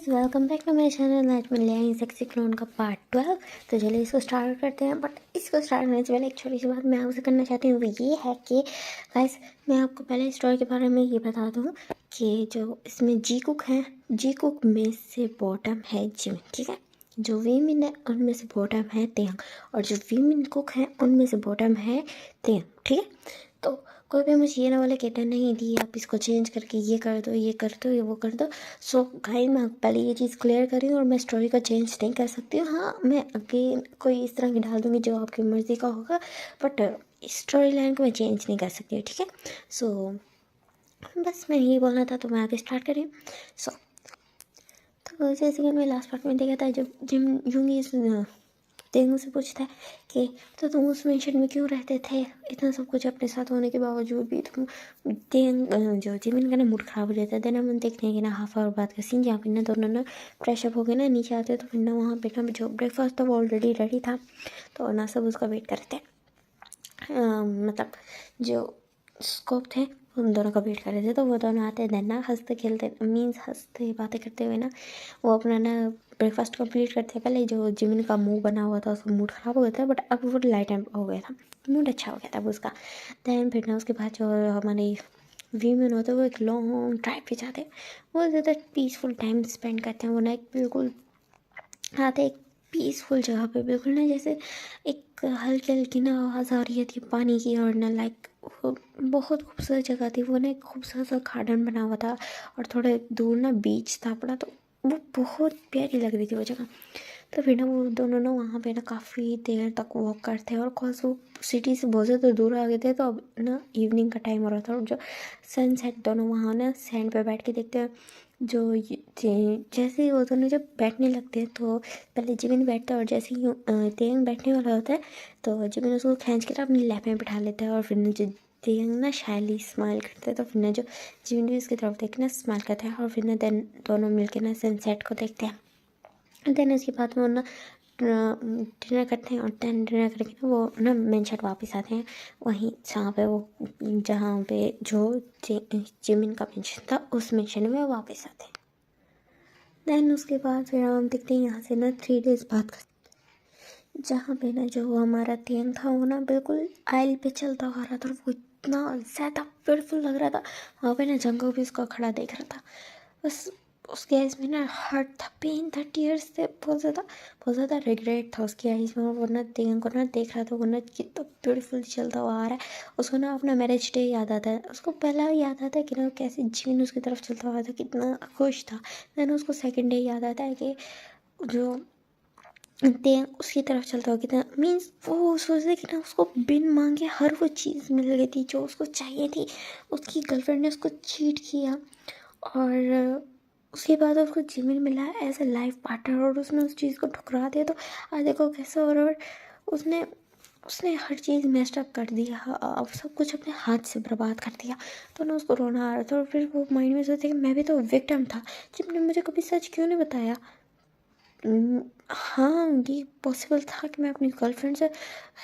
Guys, welcome back to my channel. आज मैं ले आई सेक्सी क्लोन का पार्ट 12। तो चलिए इसको स्टार्ट करते हैं। बट इसको स्टार्ट करने से पहले एक छोटी सी बात मैं आपसे करना चाहती हूँ, वो ये है कि गाइस, मैं आपको पहले स्टोरी के बारे में ये बता दूँ कि जो इसमें जी कुक है, जी कुक में से बॉटम है जिमिन, ठीक है। जो वीमिन है उनमें से बॉटम है तेयंग, और जो वीमिन कुक है उनमें से बॉटम है तेयंग, ठीक है। तो कोई भी मुझे ये ना बोले कहते नहीं दी आप इसको चेंज करके ये कर दो, ये कर दो, ये वो कर दो। सो गाइस, मैं पहले ये चीज़ क्लियर कर रही हूँ, और मैं स्टोरी को चेंज नहीं कर सकती हूँ। हाँ, मैं अगेन कोई इस तरह की डाल दूँगी जो आपकी मर्ज़ी का होगा, बट स्टोरी लाइन को मैं चेंज नहीं कर सकती हूँ, ठीक है। सो बस मैं यही बोलना था, तो मैं आगे स्टार्ट करी। सो तो जैसे कि मैं लास्ट पार्ट में देखा था, जब जिम यूंगी इस तेंगू से पूछता है कि तो तुम उस मेंशन में क्यों रहते थे, इतना सब कुछ अपने साथ होने के बावजूद भी तुम। जो जिमिन का ना मूड ख़राब हो जाता है। देन हम देखते हैं कि ना हाफ आवर बाद का सीन, जहाँ पे ना दोनों ना फ्रेश अप हो गए ना नीचे आते, तो फिर ना वहाँ पे ना जो ब्रेकफास्ट था वो ऑलरेडी रेडी था, तो ना सब उसका वेट कर रहे थे। मतलब जो स्कोप थे उन दोनों का वेट कर रहे थे, तो वो दोनों आते देन ना हंसते खेलते मीन्स हंसते बातें करते हुए ना वो अपना ना ब्रेकफास्ट कंप्लीट करते हैं। पहले जो जिमिन का मुंह बना हुआ था उसका मूड ख़राब हो गया था, बट अब वो लाइट हो गया था, मूड अच्छा हो गया था उसका। दैन फिर ना उसके बाद जो हमारे वीमेन होते हैं वो एक लॉन्ग ड्राइव पे जाते हैं, वो ज़्यादा पीसफुल टाइम स्पेंड करते हैं। वो ना एक बिल्कुल आते एक पीसफुल जगह पे, बिल्कुल ना जैसे एक हल्की हल्की ना आवाज़ आ रही थी पानी की, और ना लाइक बहुत खूबसूरत जगह थी वो ना, एक खूबसूरत सा गार्डन बना हुआ था, और थोड़े दूर ना बीच था पड़ा, तो वो बहुत प्यारी लग रही थी वो जगह। तो फिर ना वो दोनों ना वहाँ पे ना काफ़ी देर तक वॉक करते हैं, और कॉज वो सिटी से बहुत ज़्यादा दूर आ गए थे, तो अब ना इवनिंग का टाइम हो रहा था, और जो सनसेट दोनों वहाँ ना सैंड पे बैठ के देखते हैं। जो जैसे ही वो दोनों जब बैठने लगते हैं, तो पहले जिमिन बैठता है, और जैसे ही तेयंग बैठने वाला होता है तो जिमिन उसको खींच के ना अपनी लैप में बिठा लेता है, और फिर ना जो तेयंग ना शायली स्माइल करते हैं, तो फिर ना जो जिमिन भी उसकी तरफ देख के ना स्माइल करता है, और फिर ना देन दोनों मिलकर ना सनसेट को देखते हैं। देन उसके बाद वो ना डिनर करते हैं, और देन डिनर करके ना वो ना मेंशन वापस आते हैं वहीं जहाँ पे जो जिमिन का मेंशन था उस मेंशन में वापस आते हैं। देन उसके बाद फिर हम देखते हैं यहाँ से ना 3 डेज़ बाद का, जहाँ पे ना जो हमारा तेन था वो ना बिल्कुल आइल पे चलता आ रहा था, और वो इतना ज़्यादा ब्यूटीफुल लग रहा था। वहाँ पे ना जंगल भी उसका खड़ा देख रहा था। बस उसके आइज़ में ना हर्ट था, पेन था, टीयर्स थे, बहुत ज़्यादा रिग्रेट था उसकी आइज़ में। वो ना तेन को ना देख रहा था, वो ना कितना ब्यूटीफुल चलता हुआ आ रहा है। उसको ना अपना मैरिज डे याद आता है, उसको पहला याद आता है कि ना कैसे जिमिन उसकी तरफ चलता हुआ था, कितना खुश था। देन उसको सेकेंड डे याद आता है कि जो तेन उसकी तरफ चलता होगा, कितना मीन्स वो सोचते कि ना उसको बिन मांगे हर वो चीज़ मिल गई थी जो उसको चाहिए थी। उसकी गर्लफ्रेंड ने उसको चीट किया, और उसके बाद उसको जिमिन मिला एज ए लाइफ पार्टनर, और उसने उस चीज़ को ठुकरा दिया। तो आज देखो कैसे, और उसने उसने हर चीज़ मेस्ड अप कर दिया, अब सब कुछ अपने हाथ से बर्बाद कर दिया। तो ना उसको रोना आ रहा था, और फिर वो माइंड में सोचते कि मैं भी तो विक्टिम था, जिसने मुझे कभी सच क्यों नहीं बताया। हाँ, ये पॉसिबल था कि मैं अपनी गर्लफ्रेंड से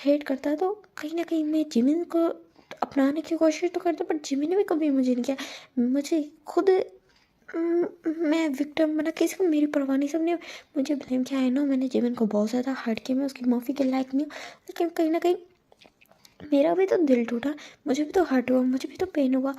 हेट करता, तो कहीं ना कहीं मैं जिमिन को अपनाने की कोशिश तो करता, बट जिमिन ने भी कभी मुझे नहीं किया। मुझे खुद मैं विक्टिम बना, किसी को मेरी परवाह नहीं, सबने मुझे ब्लेम किया। है ना, मैंने जिमिन को बहुत ज़्यादा हर्ट किया, मैं उसकी माफ़ी के लायक नहीं हूँ, लेकिन कहीं ना कहीं मेरा भी तो दिल टूटा, मुझे भी तो हर्ट हुआ, मुझे भी तो पेन हुआ,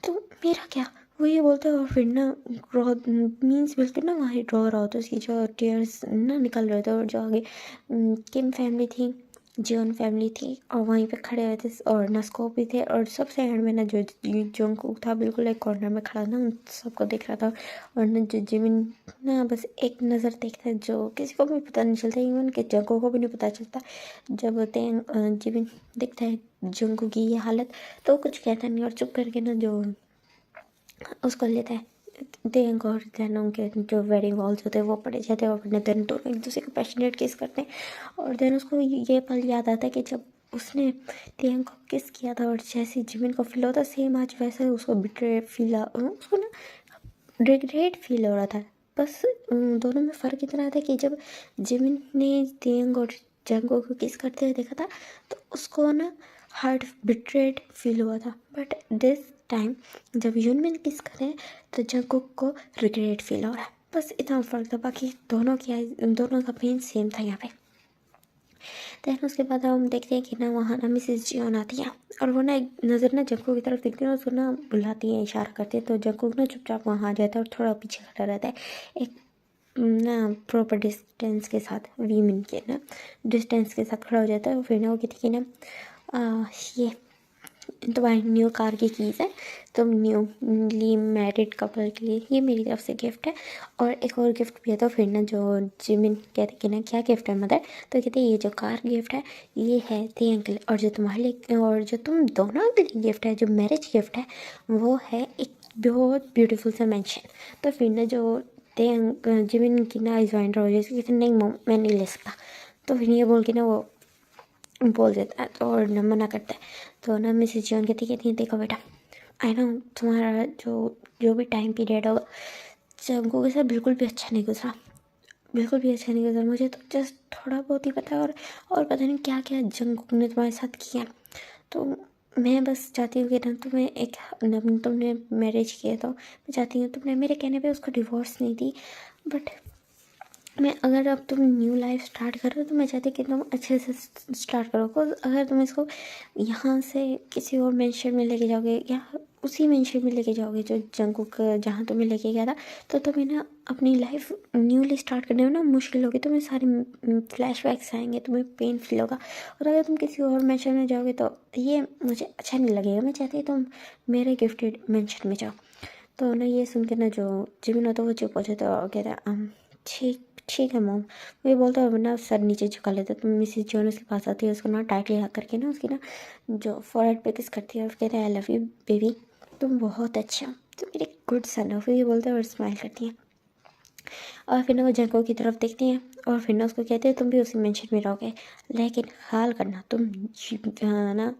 तो मेरा क्या। वो ये बोलते हैं, और फिर ना रो मीन्स बिल्कुल ना वहाँ रो रहा होता है, उसकी जो टीयर्स ना निकल रहे थे, और जो आगे किम फैमिली थी, जियोन फैमिली थी, और वहीं पे खड़े हुए थे, और नस्कोप भी थे, और सबसे एंड में ना जो जोंगकुक था बिल्कुल एक कॉर्नर में खड़ा ना उन सबको देख रहा था। और ना जो जिमिन ना बस एक नज़र देखता है, जो किसी को भी पता नहीं चलता, इवन कि जंगो को भी नहीं पता चलता। जब जिमिन दिखता है जंगू की ये हालत, तो कुछ कहता नहीं, और चुप करके ना जो उसको लेता है तेंग, और देन उनके जो वेडिंग वॉल्स होते हैं वो पड़े जाते हैं, और फिर देन दोनों एक दूसरे को पैशनेट किस करते हैं। और देन उसको ये पल याद आता है कि जब उसने तेंग को किस किया था, और जैसे जिमिन को फील होता सेम आज वैसे उसको बिट्रे फील, उसको ना रिग्रेट फील हो रहा था। बस दोनों में फ़र्क इतना था कि जब जिमिन ने तेंग और जंगो को किस करते हुए देखा था, तो उसको ना हार्ट बिट्रेड फील हुआ था, बट दिस टाइम जब यूनमिन किस करें तो जंगकुक को रिग्रेट फील हो रहा है। बस इतना फ़र्क था, बाकी दोनों का पेन सेम था यहाँ पे। दैन उसके बाद हम देखते हैं कि ना वहाँ ना मिसेस जियोन आती है और वो ना एक नज़र ना जंगकुक की तरफ देखती है और उसको ना बुलाती है, इशारा करती है। तो जंगकुक ना चुपचाप वहाँ आ जाता है और थोड़ा पीछे खड़ा रहता है, एक ना प्रॉपर डिस्टेंस के साथ, वीमिन के ना डिस्टेंस के साथ खड़ा हो जाता है। और फिर ना वो कहती है कि ना ये तुम्हारी न्यू कार की कीज़ है, तुम न्यूली मैरिड कपल के लिए ये मेरी तरफ से गिफ्ट है, और एक और गिफ्ट भी है। तो फिर ना जो जिमिन कहते कि ना क्या गिफ्ट है मदर, तो कहते ये जो कार गिफ्ट है ये है ते अंकल, और जो तुम्हारे लिए और जो तुम दोनों के लिए गिफ्ट है, जो मैरिज गिफ्ट है, वो है एक बहुत ब्यूटीफुल सा मेंशन। तो फिर ना जो जिमिन की ना ज्वाइन रहो जैसे कहते नहीं मम मैं नहीं ले सकता। तो फिर ये बोल के ना वो बोल देता है तो और न मना करता है। तो ना मिसेस जॉन कहती है देखो बेटा, आई नो तुम्हारा जो भी टाइम पीरियड होगा जंगू के साथ बिल्कुल भी अच्छा नहीं गुजरा, बिल्कुल भी अच्छा नहीं गुजरा। मुझे तो जस्ट थोड़ा बहुत ही पता है, और पता नहीं क्या क्या जंगू ने तुम्हारे साथ किया। तो मैं बस चाहती हूँ कि ना तुम्हें तुमने मैरिज किया, तो मैं चाहती हूँ तुमने मेरे कहने पे उसको डिवोर्स नहीं दी, बट मैं अगर अब तुम न्यू लाइफ स्टार्ट कर रहे हो तो मैं चाहती कि तुम अच्छे से स्टार्ट करो। बिकॉज अगर तुम इसको यहाँ से किसी और मेंशन में लेके जाओगे या उसी मेंशन में लेके जाओगे जो जंगकुक जहाँ तुम्हें लेके गया था, तो तुम्हें ना अपनी लाइफ न्यूली स्टार्ट करने में ना मुश्किल होगी, तुम्हें सारे फ्लैशबैक्स आएंगे, तुम्हें पेन फील होगा। और अगर तुम किसी और मेंशन में जाओगे तो ये मुझे अच्छा नहीं लगेगा। मैं चाहती हूँ तुम मेरे गिफ्टेड मेंशन में जाओ। तो ना ये सुन के ना जो जिमिन होता है वो चुप हो जाता है और कहता है ठीक ठीक है मॉम। वो ये बोलता है ना सर नीचे झुका लेता है। तो मिसेस जॉन उसके पास आती है, उसको ना टाइटली हग करके ना उसकी ना जो फॉरहेड पे किस करती है और कहते हैं आई लव यू बेबी, तुम बहुत अच्छे हो, तुम मेरे गुड सन हो। फिर ये बोलते हैं और स्माइल करती है। और फिर ना वो जंको की तरफ देखती हैं और फिर ना उसको कहते हैं तुम भी उसी मेंशन में रहोगे, लेकिन ख्याल करना तुम ना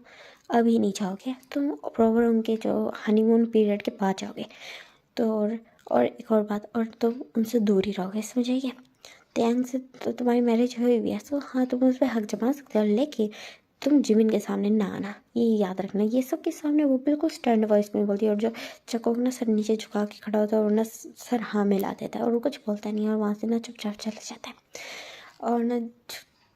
अभी नहीं जाओगे, तुम प्रॉपर उनके जो हनीमून पीरियड के बाद जाओगे। तो और एक और बात, और तुम उनसे दूर ही रहोगे, समझिए। त्यांग से तो तुम्हारी मैरिज हुई हुई है, तो हाँ तुम उस पर हक जमा सकते हो, लेकिन तुम जिमिन के सामने ना आना, ये याद रखना। ये सब के सामने वो बिल्कुल स्टैंड वॉइस में बोलती है, और जो चको ना सर नीचे झुका के खड़ा होता है और ना सर हाँ मिला देता है और वो कुछ बोलता नहीं है और वहाँ से ना चुपचाप चला जाता है। और ना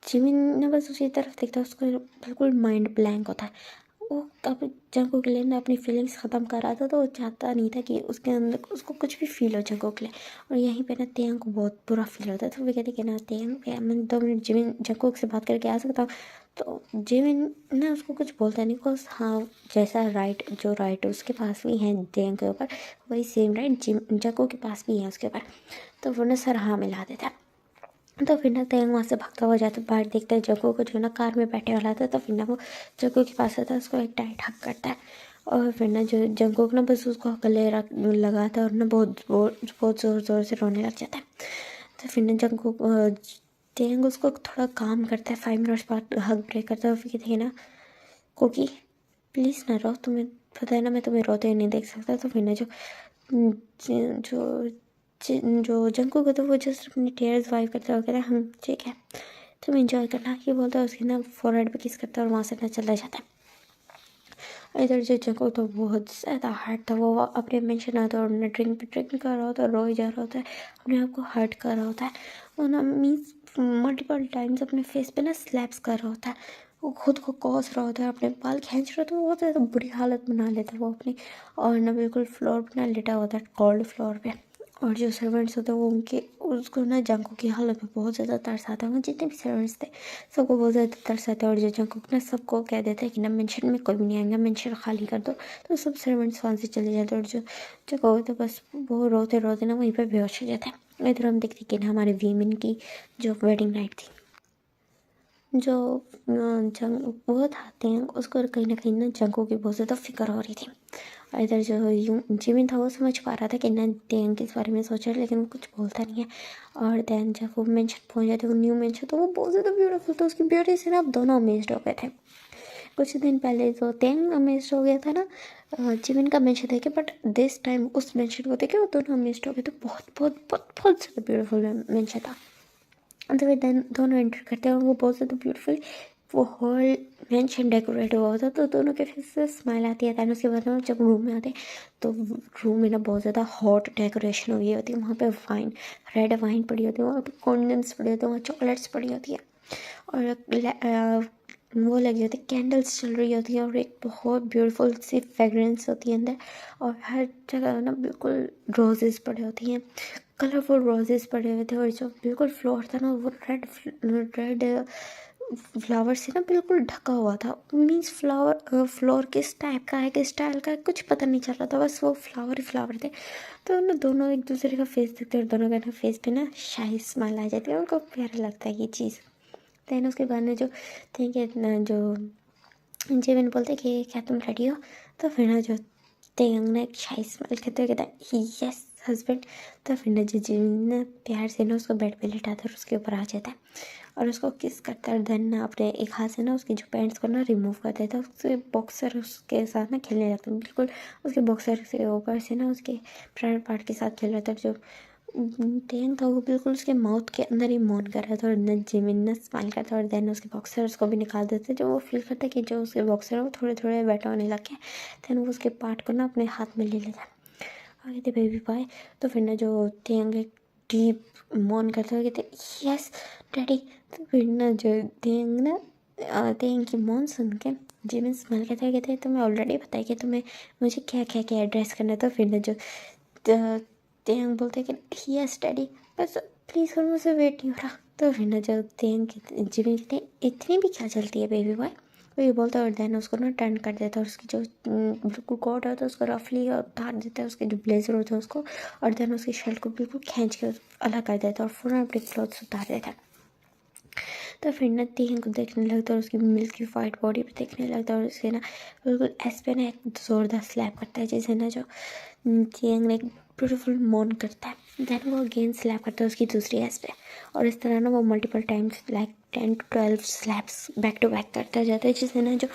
जिमिन ना बस उसी तरफ देखता है, उसको बिल्कुल माइंड ब्लैंक होता है। वो अब जंगकुक के लिए ना अपनी फीलिंग्स ख़त्म कर रहा था, तो वो चाहता नहीं था कि उसके अंदर उसको कुछ भी फील हो जंगकुक के लिए। और यहीं पे ना तेयंग को बहुत बुरा फील होता है। तो वो कहते कि ना तेयंग मैं 2 मिनट जिमिन जंगकुक से बात करके आ सकता हूँ। तो जिमिन ना उसको कुछ बोलता नहीं, बिकॉज हाँ जैसा जो राइट उसके पास भी है तेयंग के ऊपर, वही सेम राइट जंगकुक के पास भी है उसके ऊपर। तो वो ना सर हाँ मिला देता है। तो फिर ना तेंग वहाँ से भागता हुआ जाता है, बाहर देखता है जग्गू को जो ना कार में बैठे वाला था। तो फिर ना वो जग्गू के पास आता है, उसको एक टाइट हक करता है। और फिर ना जो जंगकुक ना बस उसको गले लगाता है और ना बहुत ज़ोर ज़ोर से रोने लग जाता है। तो फिर ना जंगकुक तेंग उसको थोड़ा काम करता है, 5 मिनट्स बाद हक ब्रेक करता है और फिर कहते हैं ना कुकी प्लीज़ ना रो, तुम्हें पता है ना मैं तुम्हें रोते हुए नहीं देख सकता। तो फिर ना जो जो जंगकुक है तो वो जस्ट अपनी टेयर्स वाइप करता है और कहता है हम ठीक है तुम एंजॉय करना, ये बोलता है। उसकी ना फॉरहेड पे किस करता है और वहाँ से ना चला जाता है। इधर जो जंगकुक तो बहुत ज़्यादा हर्ट था, वो अपने मेंशन आता है और अपने ड्रिंक कर रहा होता है, रोई जा रहा होता है, अपने आप को हर्ट कर रहा होता है। वो ना मीन्स मल्टीपल टाइम्स अपने फेस पे ना स्लैप्स कर रहा होता है, वो खुद को कोस रहा होता है, अपने बाल खींच रहा होता है, बहुत ज़्यादा बुरी हालत बना लेता है वो अपनी। और ना बिल्कुल फ्लोर पर ना लेटा होता है, कोल्ड फ्लोर पे। और जो सर्वेंट्स होते हैं वो उसको ना जंगकुक की हालत में बहुत ज़्यादा तरस आता है। वो जितने भी सर्वेंट्स थे सबको बहुत ज़्यादा तरस आता है। और जो जंगकुक ना सबको कह देता है कि ना मेंशन में कोई भी नहीं आएगा, मेंशन खाली कर दो। तो सब सर्वेंट्स वहाँ से चले जाते हैं और जो जंगकुक तो बस वो रोते रोते ना वहीं पर बेहोश हो जाता है। इधर हम देखते कि ना हमारे वीमेन की जो वेडिंग नाइट थी, जो जंग वो था तेंग, उसको कहीं ना जंगकुक की बहुत ज़्यादा फिक्र हो रही थी। और इधर जो जिमिन था वो समझ पा रहा था कि ना तेंग किस बारे में सोच रहा है, लेकिन वो कुछ बोलता नहीं है। और देन जब वो मेंशन पहुंच जाते, वो न्यू मेंशन, तो वो बहुत ज़्यादा ब्यूटीफुल था, उसकी ब्यूटी से ना अब दोनों अमेज्ड हो गए थे। कुछ दिन पहले जो तेंग अमेज्ड हो गया था ना जिमिन का मेंशन देखे, बट दिस टाइम उस मेंशन को देखे वो दोनों अमेज्ड हो गए। तो बहुत बहुत बहुत बहुत ज़्यादा ब्यूटीफुल मेंशन था। तो फिर देन दोनों एंटर करते हैं और वो बहुत ज़्यादा ब्यूटीफुल वो हॉल मेंशन डेकोरेट हुआ होता तो दोनों के फेस से स्माइल आती है। दैन उसके बाद में जब रूम में आते तो रूम में ना बहुत ज़्यादा हॉट डेकोरेशन हुई होती है। वहाँ पे वाइन, रेड वाइन पड़ी होती है, वहाँ पे कॉन्डेंस पड़ी होती है, वहाँ चॉकलेट्स पड़ी होती है और वो लगी होती है, कैंडल्स चल रही होती है और एक बहुत ब्यूटीफुल सी फ्रेगरेंस होती है अंदर। और हर जगह ना बिल्कुल रोजेस पड़े होती हैं, कलरफुल रोजेस पड़े हुए थे। और जो बिल्कुल फ्लोर था ना वो रेड रेड फ्लावर से ना बिल्कुल ढका हुआ था। मीन्स फ्लोर किस टाइप का है, किस स्टाइल का है, कुछ पता नहीं चल रहा था, बस वो फ्लावर ही फ्लावर थे। तो ना दोनों एक दूसरे का फेस देखते और दोनों का ना फेस पे ना शाही स्माइल आ जाती है, उनको प्यारा लगता है ये चीज़। दैन उसके बाद में जो थे कि जो जेमिन बोलते कि क्या तुम रेडी हो, तो फिर ना जो तेयंग ने एक शाही स्माइल कहते कहता यस हस्बैंड। तो फिर ना जो जेमिन ने प्यार से ना उसको बेड पे लिटाता है और उसके ऊपर आ जाता है और उसको किस करता है। देन ना अपने एक हाथ से ना उसकी जो पैंट्स को ना रिमूव कर देता है, उसके बॉक्सर उसके साथ ना खेलने लगता है, बिल्कुल उसके बॉक्सर से ऊपर से ना उसके प्राइवेट पार्ट के साथ खेल रहा था। जो तेयंग था वो बिल्कुल उसके माउथ के अंदर ही मौन कर रहा था और जिमिन ने स्माइल करता और देन उसके बॉक्सर उसको भी निकाल देते। जो वो फील करता है कि जो उसके बॉक्सर है वो थोड़े थोड़े वेट होने लगे, देन वो उसके पार्ट को ना अपने हाथ में ले लेता है और कहते बेबी बॉय। तो फिर ना जो तेयंग एक डीप मौन करता है, कहते यस डैडी। तो फिर ना जो तेयंग की मौन सुन के जिमिन स्माइल करता है, कहते तुम्हें ऑलरेडी पता है कि तुम्हें मुझे क्या क्या क्या एड्रेस करना है। तो फिर ना जो तेयंग बोलते हैं कि यस डैडी, बस प्लीज़ और मुझसे वेट नहीं हो रहा। तो फिर ना जो जिमिन कहते हैं इतनी भी क्या चलती है बेबी बॉय, तो ये बोलता है और देन उसको ना टर्न कर देता है और उसकी जो बिल्कुल कोट होता है उसको रफली उतार देता है, उसके जो ब्लेजर होता है उसको, और देन उसकी शर्ट को बिल्कुल खींच के अलग कर देता है और पूरा अपने क्लॉथ्स उतार देता है। तो फिर ना तेयंग को देखने लगता है और उसकी मिल्की वाइट बॉडी पे देखने लगता है और उसे ना बिल्कुल ऐस पे ना एक ज़ोरदार स्लैप करता है, जैसे ना जो तेयंग ने एक ब्यूटीफुल मौन करता है। देन वो अगेन स्लैप करता है उसकी दूसरी एस पे और इस तरह ना वो multiple times like 10 to 12 slaps back to back करता जाता है, जिससे ना जो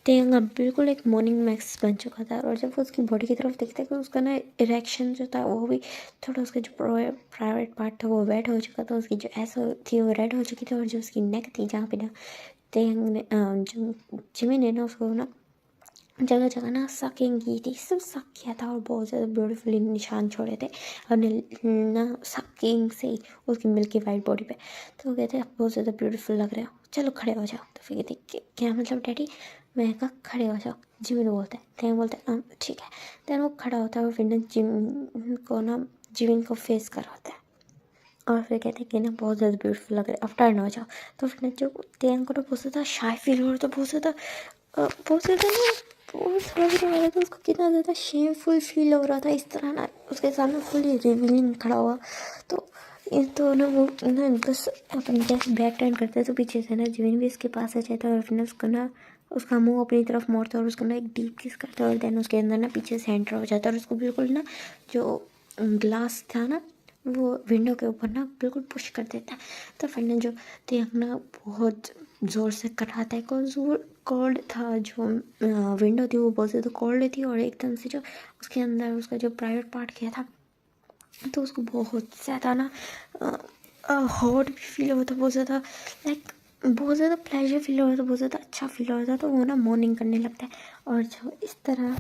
तेयंग अब बिल्कुल एक मॉर्निंग मैक्स बन चुका था। और जब वो उसकी बॉडी की तरफ देखता है कि उसका ना इरेक्शन जो था वो भी थोड़ा, उसका जो प्राइवेट पार्ट था वो वेट हो चुका था, उसकी जो ऐस थी वो रेड हो चुकी थी और जो उसकी नेक थी जहाँ पे ना तेयंग ने जो जिमी ने ना उसको ना जगह जगह ना सकिंग की थी, सब सक किया था और बहुत ज़्यादा ब्यूटीफुली निशान छोड़े थे और ना सकिंग से ही उसकी मिल्की वाइट बॉडी पे। तो वो कहते आप बहुत ज़्यादा ब्यूटीफुल लग रहे हो, चलो खड़े हो जाओ। तो फिर कहते क्या मतलब डैडी, मैं कहा खड़े हो जाओ, जिमिन बोलता है। तो बोलते हैं ठीक है। देन वो खड़ा होता है और फिर ना जिमिन को फेस करवाता है और फिर कहते हैं कि ना बहुत ज़्यादा ब्यूटीफुल लग रहा है, अब टर्न हो जाओ। तो फिर ना जो तेयंग को ना बहुत ज़्यादा शाय फील हो रहा था, बहुत ज़्यादा ना वो समझ नहीं आ रहा था उसको, कितना ज़्यादा शेमफुल फील हो रहा था। इस तरह ना उसके सामने फुली रिवीलिंग खड़ा हुआ तो ये तो ना वो ना बस अपन जैसे बैक टर्न करते तो पीछे से ना जिमिन भी इसके पास आ जाता है और फिर ना उसको ना उसका मुंह अपनी तरफ मोड़ता है और उसको ना एक डीप किस करता है और देन उसके अंदर ना पीछे से एंटर हो जाता है और उसको बिल्कुल ना जो ग्लास था ना वो विंडो के ऊपर ना बिल्कुल पुश कर देता है। तो फिर ना जो तेयंग ना बहुत ज़ोर से कराता है, कोल्ड था जो विंडो थी वो बहुत ज़्यादा कोल्ड थी और एकदम से जो उसके अंदर उसका जो प्राइवेट पार्ट किया था तो उसको बहुत ज़्यादा ना हॉट फील होता, बहुत ज़्यादा लाइक बहुत ज़्यादा प्लेजर फील हो रहा था, बहुत ज़्यादा अच्छा फील हो रहा था। तो वो ना मॉर्निंग करने लगता है और जो इस तरह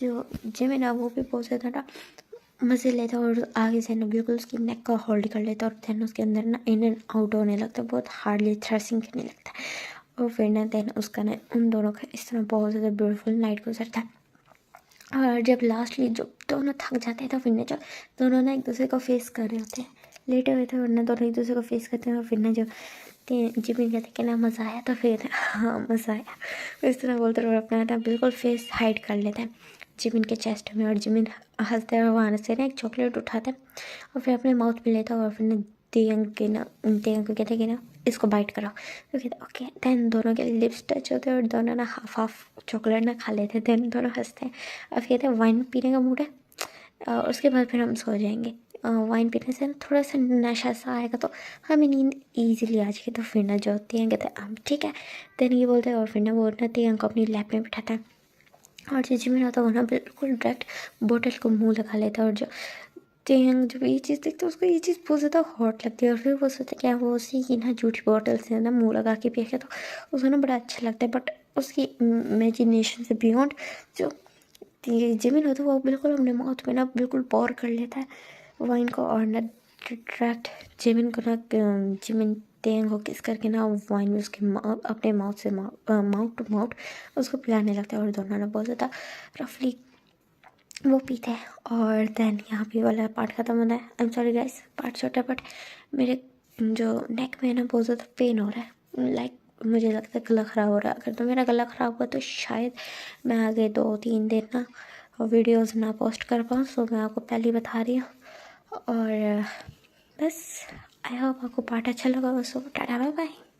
जो जिमिन है वो भी बहुत ज़्यादा ना मज़े लेता है और आगे से ना बिल्कुल उसकी नेक का होल्ड कर लेता है और देन उसके अंदर ना इन एंड आउट होने लगता है, बहुत हार्डली थ्रसिंग करने लगता है। और फिर ना देन उसका ना उन दोनों का इस तरह बहुत ज़्यादा ब्यूटीफुल नाइट गुजरता है। और जब लास्टली जब दोनों थक जाते हैं तो फिर ना जो दोनों ना एक दूसरे को फेस कर रहे होते हैं, लेटे हुए थे और ना दोनों एक दूसरे को फेस करते हैं और फिर ना जो जिमिन कहते हैं कि ना मज़ा आया, तो फिर हाँ मज़ा आया इस तरह बोलते और अपना ना बिल्कुल फेस हाइड कर लेते हैं जिमिन के चेस्ट में। और जिमिन हंसते हुए वहाँ से ना एक चॉकलेट उठाता है और फिर अपने माउथ में लेता है और फिर ना तेयंग को कहते हैं कि ना इसको बाइट कराओ। तो कहते ओके। देन दोनों के लिप्स टच होते हैं और दोनों ना हाफ चॉकलेट ना खा लेते हैं। देन दोनों हंसते हैं और फिर कहते हैं वाइन पीने का मूड है उसके बाद फिर हम सो जाएंगे। वाइन पीने से ना थोड़ा सा नशा सा आएगा तो हमें नींद ईजिली आ जाएगी। तो फिर ना जो तेयंग कहते हैं ठीक है। देन ये बोलते हैं और फिर ना वो ना तेयंग को अपनी लैप में बिठाता है और जो जिमिन होता है वो ना बिल्कुल डायरेक्ट बोतल को मुँह लगा लेता है और जो टेंग जब ये चीज़ देखते उसको ये चीज़ बहुत ज़्यादा हॉट लगती है और फिर वो सोचते क्या वो उसी की ना झूठी बॉटल से ना मुँह लगा के पिया तो उसको ना बड़ा अच्छा लगता है। बट उसकी इमेजिनेशन से बियॉन्ड जो जिमिन होता है वो बिल्कुल अपने माउथ में ना बिल्कुल पौर कर लेता है वाइन को और ना डायरेक्ट जिमिन को ना जिमिन टेंग को किस करके ना वाइन में उसके अपने माउथ से माउथ टू माउथ उसको पिलाने लगता है और दोनों ना बहुत ज़्यादा रफली वो पीते हैं। और देन यहाँ पे वाला पार्ट ख़त्म होता है। I am sorry guys part छोटा है बट मेरे जो नेक में ना बहुत ज़्यादा पेन हो रहा है। लाइक मुझे लगता है गला ख़राब हो रहा है। अगर तो मेरा गला ख़राब हुआ तो शायद मैं आगे 2-3 दिन ना वीडियोज़ ना पोस्ट कर पाऊँ। सो मैं आपको पहले ही बता रही हूँ और बस आई होप आपको पार्ट अच्छा लगा। सो टाटा बाय बाय।